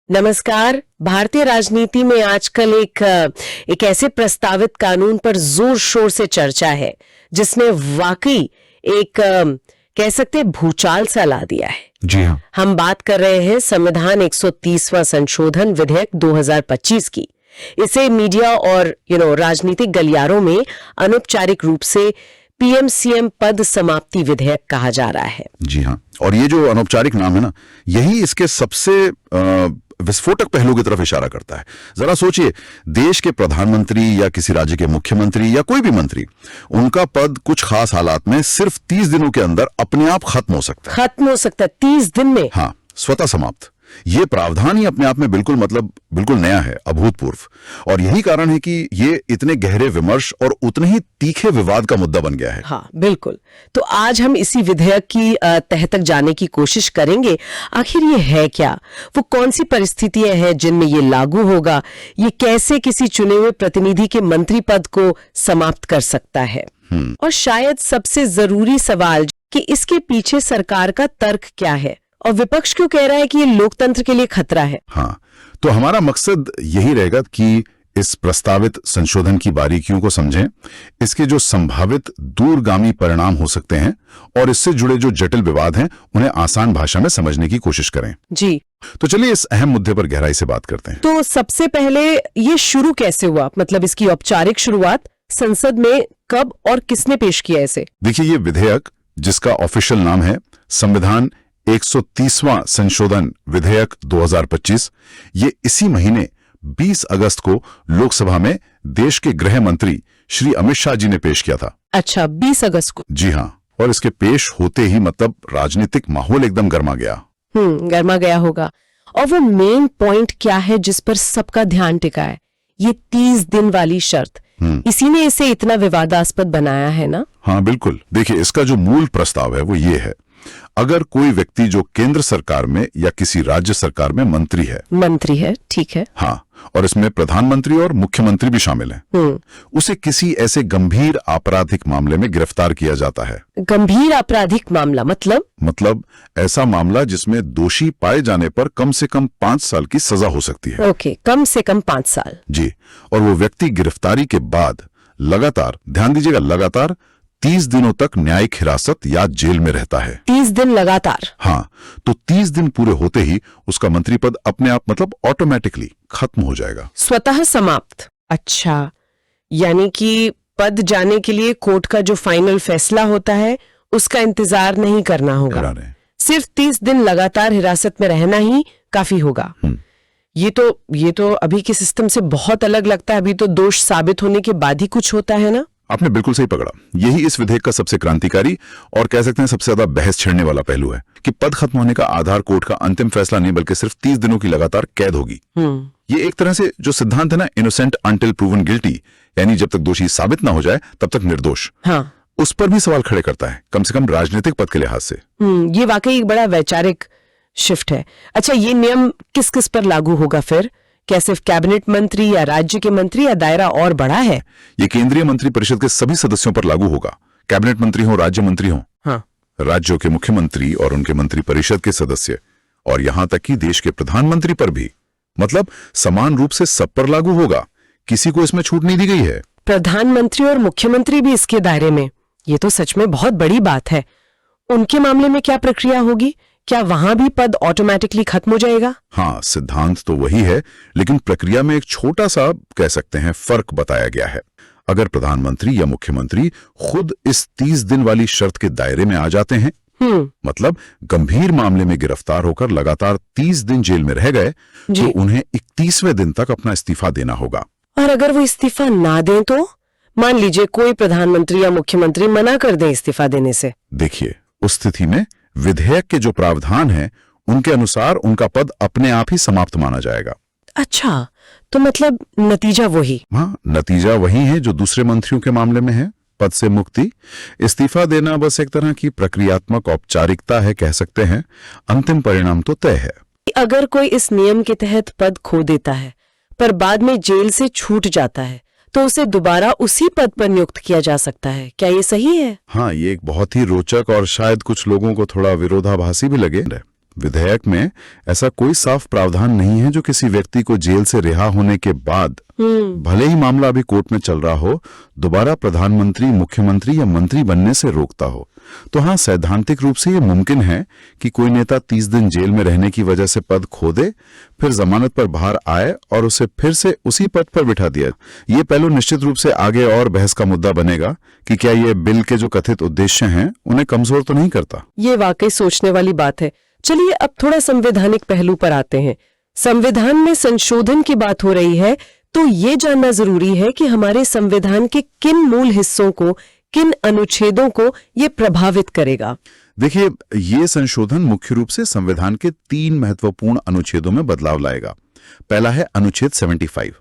नमस्कार। भारतीय राजनीति में आजकल एक ऐसे प्रस्तावित कानून पर जोर शोर से चर्चा है जिसने वाकई एक कह सकते हैं भूचाल सा ला दिया है। जी हाँ। हम बात कर रहे हैं संविधान 130वां संशोधन विधेयक 2025 की। इसे मीडिया और राजनीतिक गलियारों में अनौपचारिक रूप से पीएम-सीएम पद समाप्ति विधेयक कहा जा रहा है। जी हाँ, और ये जो अनौपचारिक नाम है ना, यही इसके सबसे विस्फोटक पहलू की तरफ इशारा करता है। जरा सोचिए, देश के प्रधानमंत्री या किसी राज्य के मुख्यमंत्री या कोई भी मंत्री, उनका पद कुछ खास हालात में सिर्फ 30 दिनों के अंदर अपने आप खत्म हो सकता है। 30 दिन में? हाँ, स्वतः समाप्त। ये प्रावधान ही अपने आप में बिल्कुल नया है, अभूतपूर्व। और यही कारण है कि ये इतने गहरे विमर्श और उतने ही तीखे विवाद का मुद्दा बन गया है। हाँ, बिल्कुल। तो आज हम इसी विधेयक की तह तक जाने की कोशिश करेंगे। आखिर ये है क्या, वो कौन सी परिस्थितियां हैं जिनमें ये लागू होगा, ये कैसे किसी चुने हुए प्रतिनिधि के मंत्री पद को समाप्त कर सकता है, और शायद सबसे जरूरी सवाल कि इसके पीछे सरकार का तर्क क्या है और विपक्ष क्यों कह रहा है कि ये लोकतंत्र के लिए खतरा है। हाँ, तो हमारा मकसद यही रहेगा कि इस प्रस्तावित संशोधन की बारीकियों को समझें, इसके जो संभावित दूरगामी परिणाम हो सकते हैं और इससे जुड़े जो जटिल विवाद हैं उन्हें आसान भाषा में समझने की कोशिश करें। जी, तो चलिए इस अहम मुद्दे पर गहराई से बात करते हैं। तो सबसे पहले ये शुरू कैसे हुआ, मतलब इसकी औपचारिक शुरुआत संसद में कब और किसने पेश किया इसे? देखिए, ये विधेयक, जिसका ऑफिशियल नाम है संविधान 130वां संशोधन विधेयक 2025, ये इसी महीने 20 अगस्त को लोकसभा में देश के गृह मंत्री श्री अमित शाह जी ने पेश किया था। अच्छा, 20 अगस्त को? जी हाँ, और इसके पेश होते ही राजनीतिक माहौल एकदम गर्मा गया। गर्मा गया होगा। और वो मेन पॉइंट क्या है जिस पर सबका ध्यान टिका है? ये 30 दिन वाली शर्त। इसी ने इसे इतना विवादास्पद बनाया है ना? हाँ बिल्कुल। देखिए, इसका जो मूल प्रस्ताव है वो ये है, अगर कोई व्यक्ति जो केंद्र सरकार में या किसी राज्य सरकार में मंत्री है, ठीक है। हाँ, और इसमें प्रधानमंत्री और मुख्यमंत्री भी शामिल हैं, उसे किसी ऐसे गंभीर आपराधिक मामले में गिरफ्तार किया जाता है। गंभीर आपराधिक मामला मतलब ऐसा मामला जिसमें दोषी पाए जाने पर कम से कम 5 साल की सजा हो सकती है। ओके, कम से कम 5 साल। जी, और वो व्यक्ति गिरफ्तारी के बाद लगातार, ध्यान दीजिएगा, लगातार 30 दिनों तक न्यायिक हिरासत या जेल में रहता है। 30 दिन लगातार? हाँ, तो 30 दिन पूरे होते ही उसका मंत्री पद अपने आप ऑटोमेटिकली खत्म हो जाएगा, स्वतः समाप्त। अच्छा, यानी कि पद जाने के लिए कोर्ट का जो फाइनल फैसला होता है उसका इंतजार नहीं करना होगा, सिर्फ 30 दिन लगातार हिरासत में रहना ही काफी होगा। ये तो अभी के सिस्टम से बहुत अलग लगता है। अभी तो दोष साबित होने के बाद ही कुछ होता है ना? आपने बिल्कुल सही पकड़ा। यही इस विधेयक का सबसे क्रांतिकारी और कह सकते हैं सबसे ज्यादा बहस छेड़ने वाला पहलू है कि पद खत्म होने का आधार कोर्ट का अंतिम फैसला नहीं, बल्कि सिर्फ 30 दिनों की लगातार कैद होगी। ये एक तरह से जो सिद्धांत है ना, इनोसेंट अंटिल प्रूवन गिल्टी, यानी जब तक दोषी साबित ना हो जाए तब तक निर्दोष, हाँ, उस पर भी सवाल खड़े करता है, कम से कम राजनीतिक पद के लिहाज से। ये वाकई एक बड़ा वैचारिक शिफ्ट है। अच्छा, ये नियम किस किस पर लागू होगा फिर? क्या सिर्फ कैबिनेट मंत्री या राज्य के मंत्री, या दायरा और बड़ा है? ये केंद्रीय मंत्री परिषद के सभी सदस्यों पर लागू होगा, कैबिनेट मंत्री हो, राज्य मंत्री हो, हाँ, राज्यों के मुख्यमंत्री और उनके मंत्री परिषद के सदस्य, और यहां तक कि देश के प्रधानमंत्री पर भी। मतलब समान रूप से सब पर लागू होगा, किसी को इसमें छूट नहीं दी गई है। प्रधानमंत्री और मुख्यमंत्री भी इसके दायरे में? ये तो सच में बहुत बड़ी बात है। उनके मामले में क्या प्रक्रिया होगी? क्या वहां भी पद ऑटोमेटिकली खत्म हो जाएगा? हाँ, सिद्धांत तो वही है, लेकिन प्रक्रिया में एक छोटा सा, कह सकते हैं, फर्क बताया गया है। अगर प्रधानमंत्री या मुख्यमंत्री खुद इस 30 दिन वाली शर्त के दायरे में आ जाते हैं, मतलब गंभीर मामले में गिरफ्तार होकर लगातार 30 दिन जेल में रह गए, तो उन्हें 31वें दिन तक अपना इस्तीफा देना होगा। और अगर वो इस्तीफा ना दें तो? मान लीजिए कोई प्रधानमंत्री या मुख्यमंत्री मना कर दे इस्तीफा देने से। देखिए, उस स्थिति में विधेयक के जो प्रावधान हैं, उनके अनुसार उनका पद अपने आप ही समाप्त माना जाएगा। अच्छा, तो मतलब नतीजा वही? हाँ, नतीजा वही है जो दूसरे मंत्रियों के मामले में है, पद से मुक्ति। इस्तीफा देना बस एक तरह की प्रक्रियात्मक औपचारिकता है, कह सकते हैं। अंतिम परिणाम तो तय है। अगर कोई इस नियम के तहत पद खो देता है पर बाद में जेल से छूट जाता है, तो उसे दोबारा उसी पद पर नियुक्त किया जा सकता है, क्या ये सही है? हाँ, ये एक बहुत ही रोचक और शायद कुछ लोगों को थोड़ा विरोधाभासी भी लगे विधेयक में ऐसा कोई साफ प्रावधान नहीं है जो किसी व्यक्ति को जेल से रिहा होने के बाद, भले ही मामला अभी कोर्ट में चल रहा हो, दोबारा प्रधानमंत्री, मुख्यमंत्री या मंत्री बनने से रोकता हो। तो हाँ, सैद्धांतिक रूप से ये मुमकिन है कि कोई नेता 30 दिन जेल में रहने की वजह से पद खो दे, फिर जमानत पर बाहर आए और उसे फिर से उसी पद पर बिठा दिया। ये पहलू निश्चित रूप से आगे और बहस का मुद्दा बनेगा कि क्या ये बिल के जो कथित उद्देश्य हैं उन्हें कमजोर तो नहीं करता। ये वाकई सोचने वाली बात है। चलिए अब थोड़ा संवैधानिक पहलू पर आते हैं। संविधान में संशोधन की बात हो रही है, तो ये जानना जरूरी है कि हमारे संविधान के किन मूल हिस्सों को, किन अनुच्छेदों को ये प्रभावित करेगा। देखिए, ये संशोधन मुख्य रूप से संविधान के 3 महत्वपूर्ण अनुच्छेदों में बदलाव लाएगा। पहला है अनुच्छेद 75।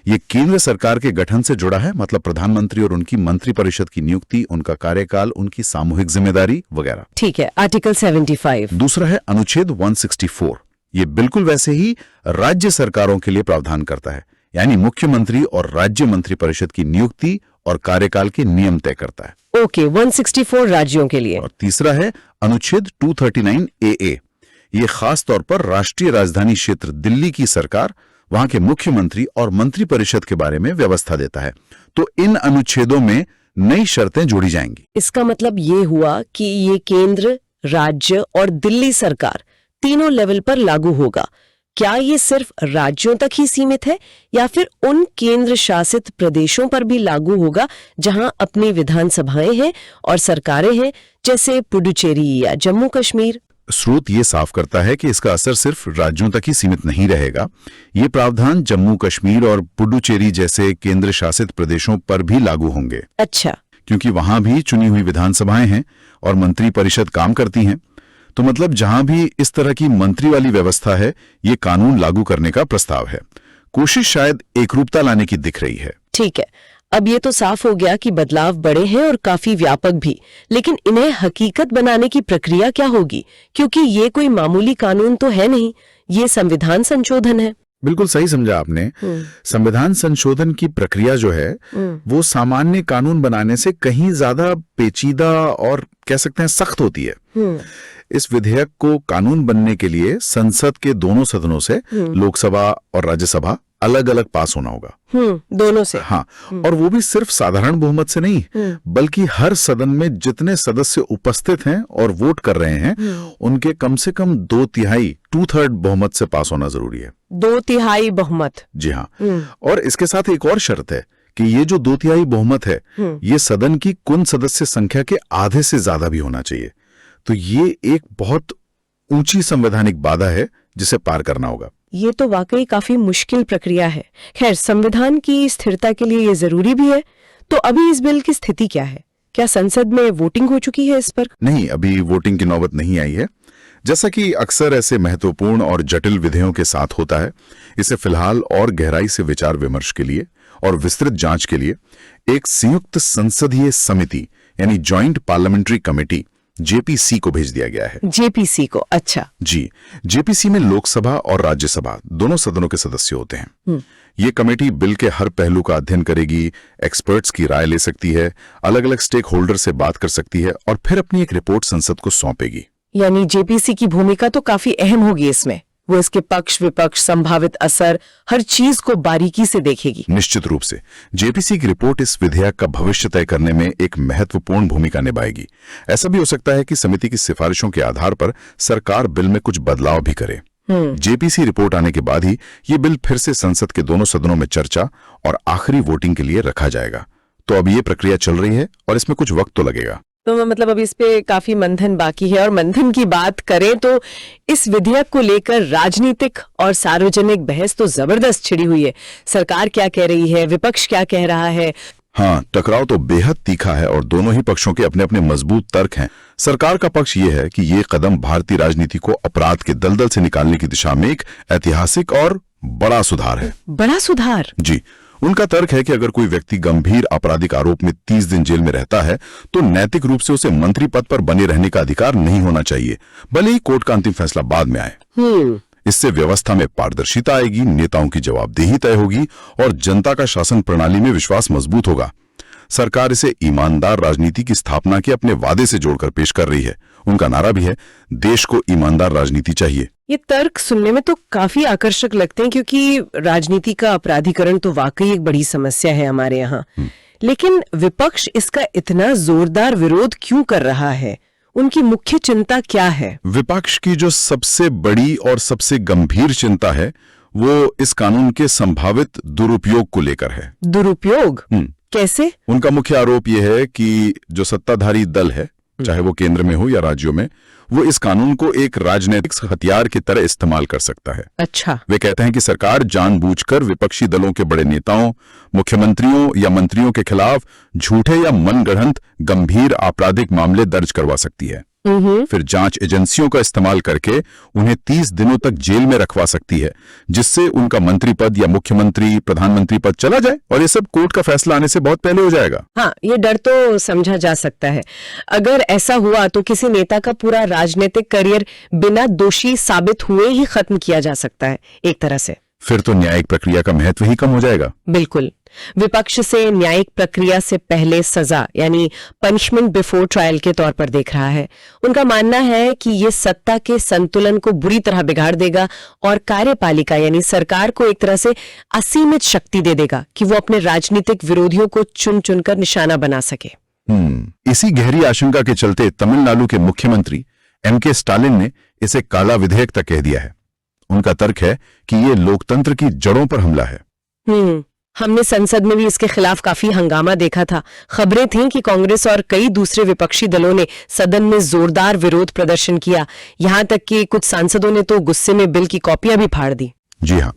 ये केंद्र सरकार के गठन से जुड़ा है, मतलब प्रधानमंत्री और उनकी मंत्रिपरिषद की नियुक्ति, उनका कार्यकाल, उनकी सामूहिक जिम्मेदारी वगैरह। ठीक है, आर्टिकल 75। दूसरा है अनुच्छेद 164। ये बिल्कुल वैसे ही राज्य सरकारों के लिए प्रावधान करता है, यानी मुख्यमंत्री और राज्य मंत्रिपरिषद की नियुक्ति और कार्यकाल के नियम तय करता है। ओके, 164 राज्यों के लिए। और तीसरा है अनुच्छेद 239 AA। ये खास तौर पर राष्ट्रीय राजधानी क्षेत्र दिल्ली की सरकार, वहां के मुख्यमंत्री और मंत्रिपरिषद के बारे में व्यवस्था देता है। तो इन अनुच्छेदों में नई शर्तें जोड़ी जाएंगी। इसका मतलब ये हुआ कि ये केंद्र, राज्य और दिल्ली सरकार तीनों लेवल पर लागू होगा। क्या ये सिर्फ राज्यों तक ही सीमित है या फिर उन केंद्र शासित प्रदेशों पर भी लागू होगा जहां अपनी विधानसभाएं हैं और सरकारें हैं, जैसे पुडुचेरी या जम्मू कश्मीर? स्रोत ये साफ करता है कि इसका असर सिर्फ राज्यों तक ही सीमित नहीं रहेगा। ये प्रावधान जम्मू कश्मीर और पुडुचेरी जैसे केंद्र शासित प्रदेशों पर भी लागू होंगे। अच्छा, क्योंकि वहां भी चुनी हुई विधानसभाएं हैं और मंत्री परिषद काम करती हैं। तो मतलब जहां भी इस तरह की मंत्री वाली व्यवस्था है, ये कानून लागू करने का प्रस्ताव है। कोशिश शायद एकरूपता लाने की दिख रही है। ठीक है, अब ये तो साफ हो गया कि बदलाव बड़े हैं और काफी व्यापक भी, लेकिन इन्हें हकीकत बनाने की प्रक्रिया क्या होगी? क्योंकि ये कोई मामूली कानून तो है नहीं, ये संविधान संशोधन है। बिल्कुल सही समझा आपने। संविधान संशोधन की प्रक्रिया जो है वो सामान्य कानून बनाने से कहीं ज्यादा पेचीदा और कह सकते हैं सख्त होती है। इस विधेयक को कानून बनने के लिए संसद के दोनों सदनों से, लोकसभा और राज्यसभा, अलग अलग पास होना होगा। दोनों से? हाँ, और वो भी सिर्फ साधारण बहुमत से नहीं, बल्कि हर सदन में जितने सदस्य उपस्थित हैं और वोट कर रहे हैं, उनके कम से कम 2/3 2/3 बहुमत से पास होना जरूरी है। 2/3 बहुमत? जी हाँ। और इसके साथ एक और शर्त है कि ये जो 2/3 बहुमत है, ये सदन की कुल सदस्य संख्या के आधे से ज्यादा भी होना चाहिए। तो ये एक बहुत ऊंची संवैधानिक बाधा है जिसे पार करना होगा। ये तो वाकई काफी मुश्किल प्रक्रिया है। खैर, संविधान की स्थिरता के लिए ये जरूरी भी है। तो अभी इस बिल की स्थिति क्या है? क्या संसद में वोटिंग हो चुकी है इस पर? नहीं, अभी वोटिंग की नौबत नहीं आई है। जैसा कि अक्सर ऐसे महत्वपूर्ण और जटिल विधेयों के साथ होता है, इसे फिलहाल और गहराई से विचार विमर्श के लिए और विस्तृत जांच के लिए एक संयुक्त संसदीय समिति यानी जॉइंट पार्लियामेंट्री कमेटी JPC को भेज दिया गया है। JPC को? अच्छा जी। JPC में लोकसभा और राज्यसभा दोनों सदनों के सदस्य होते हैं। ये कमेटी बिल के हर पहलू का अध्ययन करेगी, एक्सपर्ट्स की राय ले सकती है, अलग अलग स्टेक होल्डर से बात कर सकती है और फिर अपनी एक रिपोर्ट संसद को सौंपेगी। यानी JPC की भूमिका तो काफी अहम होगी इसमें। वो इसके पक्ष विपक्ष, संभावित असर, हर चीज को बारीकी से देखेगी। निश्चित रूप से JPC की रिपोर्ट इस विधेयक का भविष्य तय करने में एक महत्वपूर्ण भूमिका निभाएगी। ऐसा भी हो सकता है कि समिति की सिफारिशों के आधार पर सरकार बिल में कुछ बदलाव भी करे। JPC रिपोर्ट आने के बाद ही ये बिल फिर से संसद के दोनों सदनों में चर्चा और आखिरी वोटिंग के लिए रखा जाएगा। तो अब ये प्रक्रिया चल रही है और इसमें कुछ वक्त तो लगेगा। तो मतलब अभी इस पे काफी मंथन बाकी है। और मंथन की बात करें तो इस विधेयक को लेकर राजनीतिक और सार्वजनिक बहस तो जबरदस्त छिड़ी हुई है। सरकार क्या कह रही है, विपक्ष क्या कह रहा है? हाँ, टकराव तो बेहद तीखा है और दोनों ही पक्षों के अपने अपने मजबूत तर्क हैं। सरकार का पक्ष ये है कि ये कदम भारतीय राजनीति को अपराध के दलदल से निकालने की दिशा में एक ऐतिहासिक और बड़ा सुधार है। बड़ा सुधार? जी। उनका तर्क है कि अगर कोई व्यक्ति गंभीर आपराधिक आरोप में 30 दिन जेल में रहता है तो नैतिक रूप से उसे मंत्री पद पर बने रहने का अधिकार नहीं होना चाहिए, भले ही कोर्ट का अंतिम फैसला बाद में आए। इससे व्यवस्था में पारदर्शिता आएगी, नेताओं की जवाबदेही तय होगी और जनता का शासन प्रणाली में विश्वास मजबूत होगा। सरकार इसे ईमानदार राजनीति की स्थापना के अपने वादे से जोड़कर पेश कर रही है। उनका नारा भी है, देश को ईमानदार राजनीति चाहिए। ये तर्क सुनने में तो काफी आकर्षक लगते हैं, क्योंकि राजनीति का अपराधीकरण तो वाकई एक बड़ी समस्या है हमारे यहाँ। लेकिन विपक्ष इसका इतना जोरदार विरोध क्यों कर रहा है? उनकी मुख्य चिंता क्या है? विपक्ष की जो सबसे बड़ी और सबसे गंभीर चिंता है वो इस कानून के संभावित दुरुपयोग को लेकर है। दुरुपयोग कैसे? उनका मुख्य आरोप यह है कि जो सत्ताधारी दल है, चाहे वो केंद्र में हो या राज्यों में, वो इस कानून को एक राजनीतिक हथियार की तरह इस्तेमाल कर सकता है। अच्छा। वे कहते हैं कि सरकार जानबूझकर विपक्षी दलों के बड़े नेताओं, मुख्यमंत्रियों या मंत्रियों के खिलाफ झूठे या मनगढ़ंत गंभीर आपराधिक मामले दर्ज करवा सकती है। फिर जांच एजेंसियों का इस्तेमाल करके उन्हें 30 दिनों तक जेल में रखवा सकती है, जिससे उनका मंत्री पद या मुख्यमंत्री, प्रधानमंत्री पद चला जाए, और ये सब कोर्ट का फैसला आने से बहुत पहले हो जाएगा। हाँ, ये डर तो समझा जा सकता है। अगर ऐसा हुआ तो किसी नेता का पूरा राजनीतिक करियर बिना दोषी साबित हुए ही खत्म किया जा सकता है एक तरह से। फिर तो न्यायिक प्रक्रिया का महत्व ही कम हो जाएगा। बिल्कुल। विपक्ष से न्यायिक प्रक्रिया से पहले सजा यानी पनिशमेंट बिफोर ट्रायल के तौर पर देख रहा है। उनका मानना है कि ये सत्ता के संतुलन को बुरी तरह बिगाड़ देगा और कार्यपालिका यानी सरकार को एक तरह से असीमित शक्ति दे देगा कि वो अपने राजनीतिक विरोधियों को चुन चुनकर निशाना बना सके। इसी गहरी आशंका के चलते तमिलनाडु के मुख्यमंत्री M.K. स्टालिन ने इसे काला विधेयक तक कह दिया है। उनका तर्क है कि ये लोकतंत्र की जड़ों पर हमला है। हमने संसद में भी इसके खिलाफ काफी हंगामा देखा था। खबरें थीं कि कांग्रेस और कई दूसरे विपक्षी दलों ने सदन में जोरदार विरोध प्रदर्शन किया। यहां तक कि कुछ सांसदों ने तो गुस्से में बिल की कॉपियां भी फाड़ दी। जी हाँ,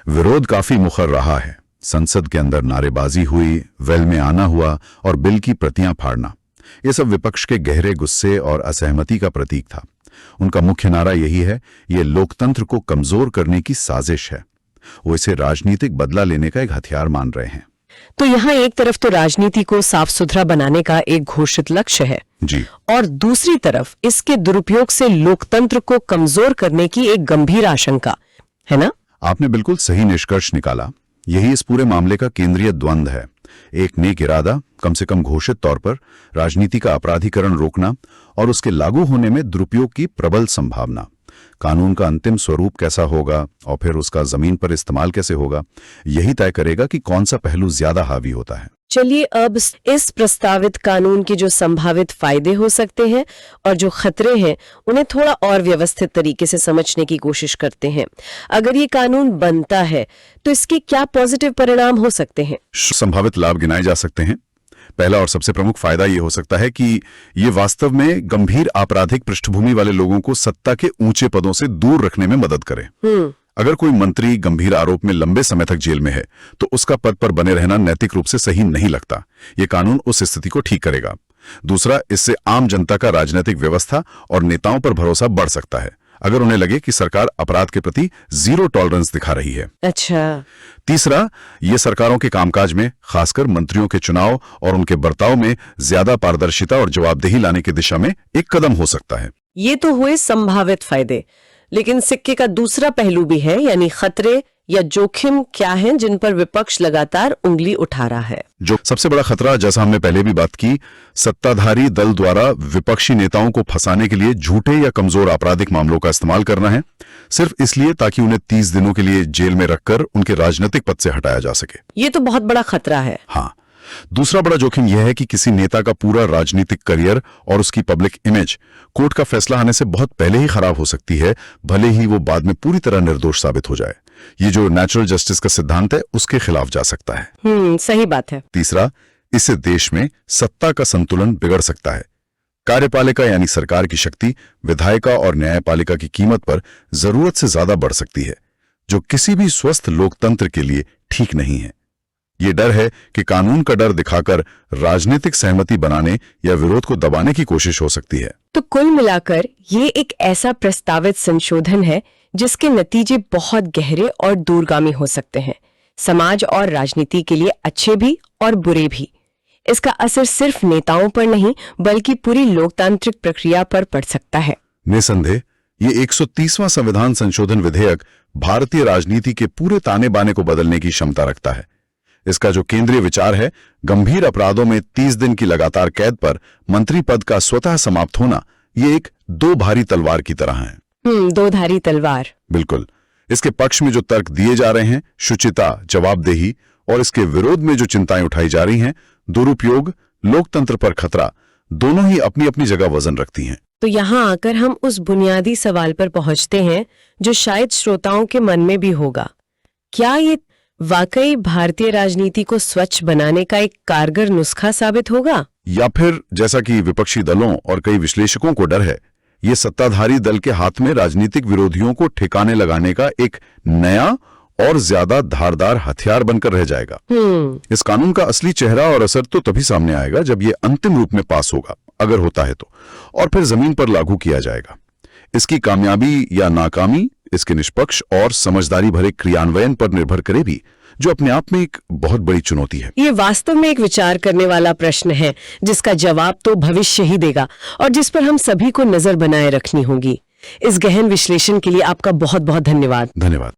विरोध काफी मुखर रहा है। संसद के अंदर नारेबाजी हुई, वेल में आना हुआ और बिल की प्रतियां फाड़ना, ये सब विपक्ष के गहरे गुस्से और असहमति का प्रतीक था। उनका मुख्य नारा यही है, ये लोकतंत्र को कमजोर करने की साजिश है। वो इसे राजनीतिक बदला लेने का एक हथियार मान रहे हैं। तो यहाँ एक तरफ तो राजनीति को साफ सुथरा बनाने का एक घोषित लक्ष्य है जी, और दूसरी तरफ इसके दुरुपयोग से लोकतंत्र को कमजोर करने की एक गंभीर आशंका है ना? आपने बिल्कुल सही निष्कर्ष निकाला। यही इस पूरे मामले का केंद्रीय द्वंद्व है। एक नेक इरादा, कम से कम घोषित तौर पर राजनीति का अपराधीकरण रोकना, और उसके लागू होने में दुरुपयोग की प्रबल संभावना। कानून का अंतिम स्वरूप कैसा होगा और फिर उसका जमीन पर इस्तेमाल कैसे होगा, यही तय करेगा कि कौन सा पहलू ज्यादा हावी होता है। चलिए अब इस प्रस्तावित कानून के जो संभावित फायदे हो सकते हैं और जो खतरे हैं उन्हें थोड़ा और व्यवस्थित तरीके से समझने की कोशिश करते हैं। अगर ये कानून बनता है तो इसके क्या पॉजिटिव परिणाम हो सकते हैं? संभावित लाभ गिनाए जा सकते हैं। पहला और सबसे प्रमुख फायदा ये हो सकता है कि ये वास्तव में गंभीर आपराधिक पृष्ठभूमि वाले लोगों को सत्ता के ऊंचे पदों से दूर रखने में मदद करे। अगर कोई मंत्री गंभीर आरोप में लंबे समय तक जेल में है तो उसका पद पर बने रहना नैतिक रूप से सही नहीं लगता। ये कानून उस स्थिति को ठीक करेगा। दूसरा, इससे आम जनता का राजनीतिक व्यवस्था और नेताओं पर भरोसा बढ़ सकता है, अगर उन्हें लगे कि सरकार अपराध के प्रति जीरो टॉलरेंस दिखा रही है। अच्छा। तीसरा, ये सरकारों के कामकाज में, खासकर मंत्रियों के चुनाव और उनके बर्ताव में ज्यादा पारदर्शिता और जवाबदेही लाने की दिशा में एक कदम हो सकता है। ये तो हुए संभावित फायदे, लेकिन सिक्के का दूसरा पहलू भी है, यानी खतरे या जोखिम क्या हैं जिन पर विपक्ष लगातार उंगली उठा रहा है। जो सबसे बड़ा खतरा, जैसा हमने पहले भी बात की, सत्ताधारी दल द्वारा विपक्षी नेताओं को फंसाने के लिए झूठे या कमजोर आपराधिक मामलों का इस्तेमाल करना है, सिर्फ इसलिए ताकि उन्हें 30 दिनों के लिए जेल में रखकर उनके राजनीतिक पद से हटाया जा सके। ये तो बहुत बड़ा खतरा है। हाँ, दूसरा बड़ा जोखिम यह है कि किसी नेता का पूरा राजनीतिक करियर और उसकी पब्लिक इमेज कोर्ट का फैसला आने से बहुत पहले ही खराब हो सकती है, भले ही वो बाद में पूरी तरह निर्दोष साबित हो जाए। ये जो नेचुरल जस्टिस का सिद्धांत है, उसके खिलाफ जा सकता है। सही बात है। तीसरा, इससे देश में सत्ता का संतुलन बिगड़ सकता है। कार्यपालिका यानी सरकार की शक्ति विधायिका और न्यायपालिका की कीमत पर जरूरत से ज्यादा बढ़ सकती है, जो किसी भी स्वस्थ लोकतंत्र के लिए ठीक नहीं है। ये डर है कि कानून का डर दिखाकर राजनीतिक सहमति बनाने या विरोध को दबाने की कोशिश हो सकती है। तो कुल मिलाकर ये एक ऐसा प्रस्तावित संशोधन है जिसके नतीजे बहुत गहरे और दूरगामी हो सकते हैं, समाज और राजनीति के लिए अच्छे भी और बुरे भी। इसका असर सिर्फ नेताओं पर नहीं बल्कि पूरी लोकतांत्रिक प्रक्रिया पर पड़ सकता है। निसंदेह ये 130वां संविधान संशोधन विधेयक भारतीय राजनीति के पूरे ताने बाने को बदलने की क्षमता रखता है। इसका जो केंद्रीय विचार है, गंभीर अपराधों में 30 दिन की लगातार कैद पर मंत्री पद का स्वतः समाप्त होना, ये एक दो भारी तलवार की तरह है। दो धारी तलवार। बिल्कुल। इसके पक्ष में जो तर्क दिए जा रहे हैं, शुचिता, जवाबदेही, और इसके विरोध में जो चिंताएं उठाई जा रही हैं, दुरुपयोग, लोकतंत्र पर खतरा, दोनों ही अपनी अपनी जगह वजन रखती हैं। तो यहाँ आकर हम उस बुनियादी सवाल पर पहुंचते हैं जो शायद श्रोताओं के मन में भी होगा। क्या ये वाकई भारतीय राजनीति को स्वच्छ बनाने का एक कारगर नुस्खा साबित होगा? या फिर जैसा कि विपक्षी दलों और कई विश्लेषकों को डर है, ये सत्ताधारी दल के हाथ में राजनीतिक विरोधियों को ठिकाने लगाने का एक नया और ज्यादा धारदार हथियार बनकर रह जाएगा। इस कानून का असली चेहरा और असर तो तभी सामने आएगा जब ये अंतिम रूप में पास होगा, अगर होता है तो, और फिर जमीन पर लागू किया जाएगा। इसकी कामयाबी या नाकामी इसके निष्पक्ष और समझदारी भरे क्रियान्वयन पर निर्भर करेगी, जो अपने आप में एक बहुत बड़ी चुनौती है। ये वास्तव में एक विचार करने वाला प्रश्न है, जिसका जवाब तो भविष्य ही देगा और जिस पर हम सभी को नजर बनाए रखनी होगी। इस गहन विश्लेषण के लिए आपका बहुत बहुत धन्यवाद। धन्यवाद।